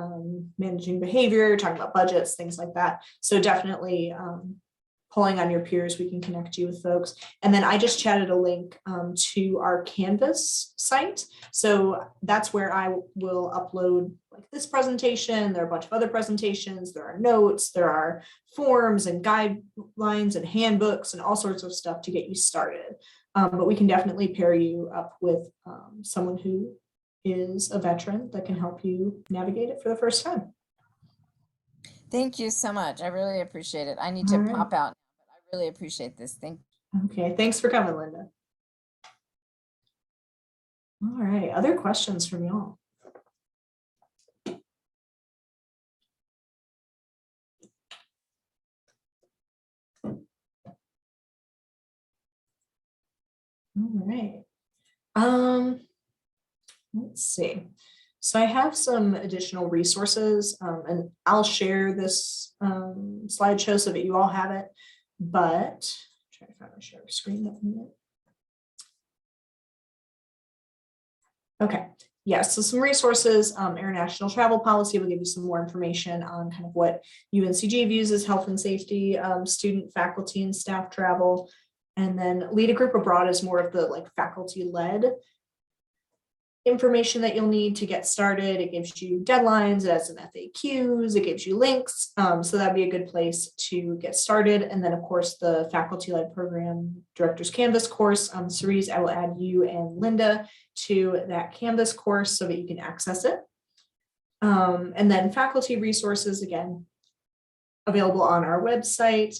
managing behavior, talking about budgets, things like that. So definitely pulling on your peers, we can connect you with folks. And then I just chatted a link to our Canvas site. So that's where I will upload like this presentation. There are a bunch of other presentations. There are notes, there are forms and guidelines and handbooks and all sorts of stuff to get you started. But we can definitely pair you up with someone who is a veteran that can help you navigate it for the first time. Thank you so much. I really appreciate it. I need to pop out, but I really appreciate this. Thank you. Okay, thanks for coming, Linda. All right, other questions from y'all? All right. Let's see. So I have some additional resources, and I'll share this slideshow so that you all have it, but try to find my share screen up in a minute. Okay, yes, so some resources, international travel policy will give you some more information on kind of what UNCG views as health and safety, student, faculty, and staff travel. And then Lead a Group Abroad is more of the like faculty-led information that you'll need to get started. It gives you deadlines, it has some FAQs, it gives you links. So that'd be a good place to get started. And then of course, the faculty-led program director's Canvas course. Cerise, I will add you and Linda to that Canvas course so that you can access it. And then faculty resources, again, available on our website.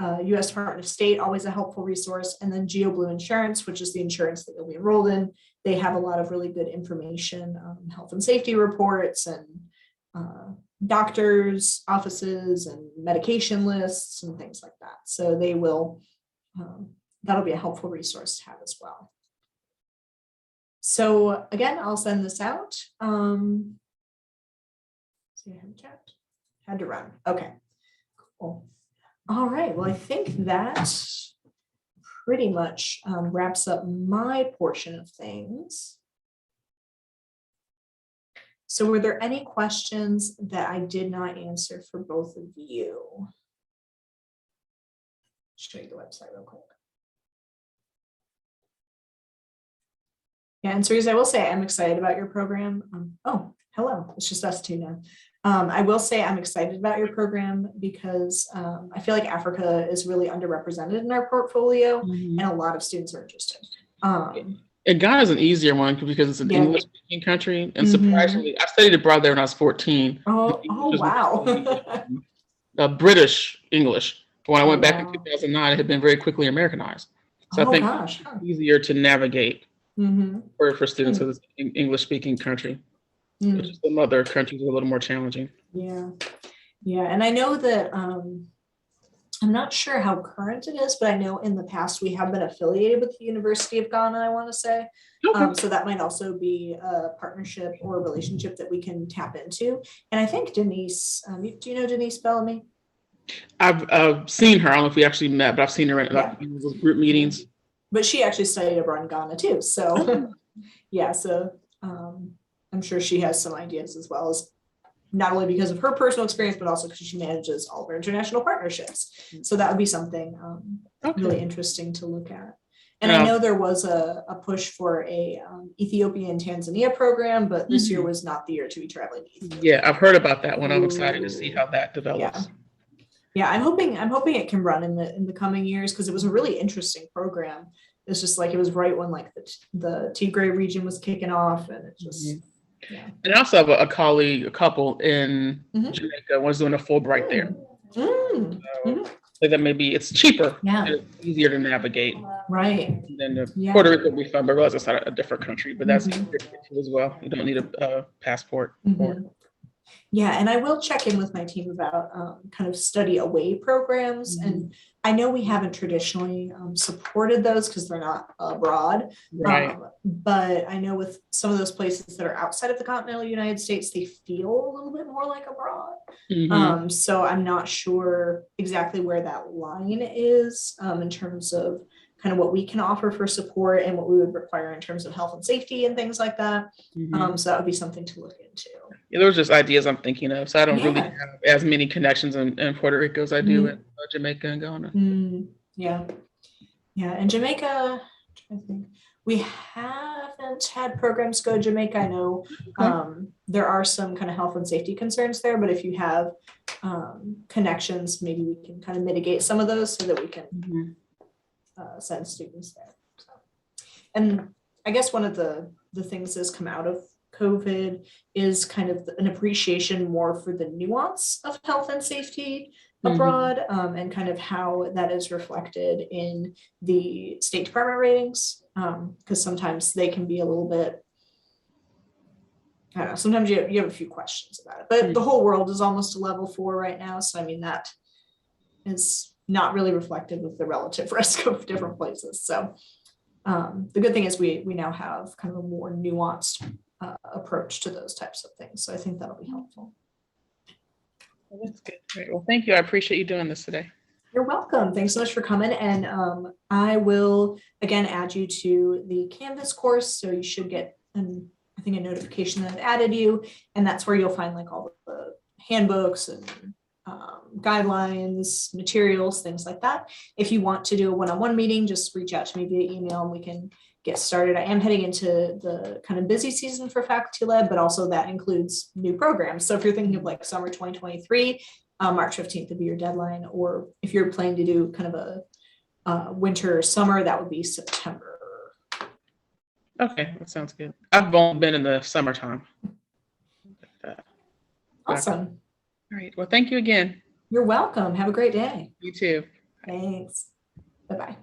U.S. Department of State, always a helpful resource. And then GeoBlue Insurance, which is the insurance that you'll be enrolled in. They have a lot of really good information, health and safety reports and doctors' offices and medication lists and things like that. So they will, that'll be a helpful resource to have as well. So again, I'll send this out. See, I haven't checked. Had to run. Okay, cool. All right, well, I think that pretty much wraps up my portion of things. So were there any questions that I did not answer for both of you? Show you the website real quick. Yeah, and Cerise, I will say I'm excited about your program. Oh, hello, it's just us two now. I will say I'm excited about your program because I feel like Africa is really underrepresented in our portfolio, and a lot of students are interested. And Ghana is an easier one because it's an Yeah. English-speaking country, and surprisingly, I studied abroad there when I was 14. Oh, wow. British English. When I went back in Wow. 2009, it had been very quickly Americanized. So I think Gosh. it's easier to navigate Mm-hmm. for students because it's an English-speaking country, which is some other countries are a little more challenging. Yeah. Yeah. And I know that I'm not sure how current it is, but I know in the past we have been affiliated with the University of Ghana, I want to say. Okay. So that might also be a partnership or a relationship that we can tap into. And I think Denise, do you know Denise Bellamy? I've seen her. I don't know if we actually met, but I've seen her in those group meetings. But she actually studied abroad in Ghana too. So yeah, so I'm sure she has some ideas as well, as not only because of her personal experience, but also because she manages all of our international partnerships. So that would be something really interesting to look at. And I know there was a push for a Ethiopia and Tanzania program, but this year was not the year to be traveling to Ethiopia. Yeah, I've heard about that one. I'm excited to see how that develops. Yeah, I'm hoping it can run in the coming years, because it was a really interesting program. It's just like it was right when like the Tigray region was kicking off, and it just And I also have a couple in Jamaica was doing a Fulbright there. So that maybe it's cheaper, and it's easier to navigate. Right. Then Puerto Rico will be fun, but I realize it's not a different country, but that's easier to get to as well. You don't need a passport. Yeah, and I will check in with my team about kind of study away programs. And I know we haven't traditionally supported those because they're not abroad. Right. But I know with some of those places that are outside of the continental United States, they feel a little bit more like abroad. So I'm not sure exactly where that line is in terms of kind of what we can offer for support and what we would require in terms of health and safety and things like that. So that would be something to look into. Yeah, those are just ideas I'm thinking of. So I don't really have as many connections in Puerto Rico as I do in Jamaica and Ghana. Yeah. In Jamaica, I think we haven't had programs go to Jamaica. I know there are some kind of health and safety concerns there, but if you have connections, maybe we can kind of mitigate some of those so that we can send students there. So, and I guess one of the things that's come out of COVID is kind of an appreciation more for the nuance of health and safety abroad, and kind of how that is reflected in the State Department ratings, because sometimes they can be a little bit, I don't know, sometimes you have a few questions about it, but the whole world is almost a level 4 right now. So, I mean, that is not really reflective of the relative risk of different places. So the good thing is we now have kind of a more nuanced approach to those types of things. So I think that'll be helpful. Well, that's good. Great. Well, thank you. I appreciate you doing this today. You're welcome. Thanks so much for coming. And I will, again, add you to the Canvas course. So you should get, I think, a notification that I've added you. And that's where you'll find like all the handbooks and guidelines, materials, things like that. If you want to do a one-on-one meeting, just reach out to me via email and we can get started. I am heading into the kind of busy season for faculty led, but also that includes new programs. So if you're thinking of like summer 2023, March 15th would be your deadline. Or if you're planning to do kind of a winter or summer, that would be September. Okay, that sounds good. I've only been in the summertime. Awesome. All right. Well, thank you again. You're welcome. Have a great day. You too. Thanks. Bye-bye.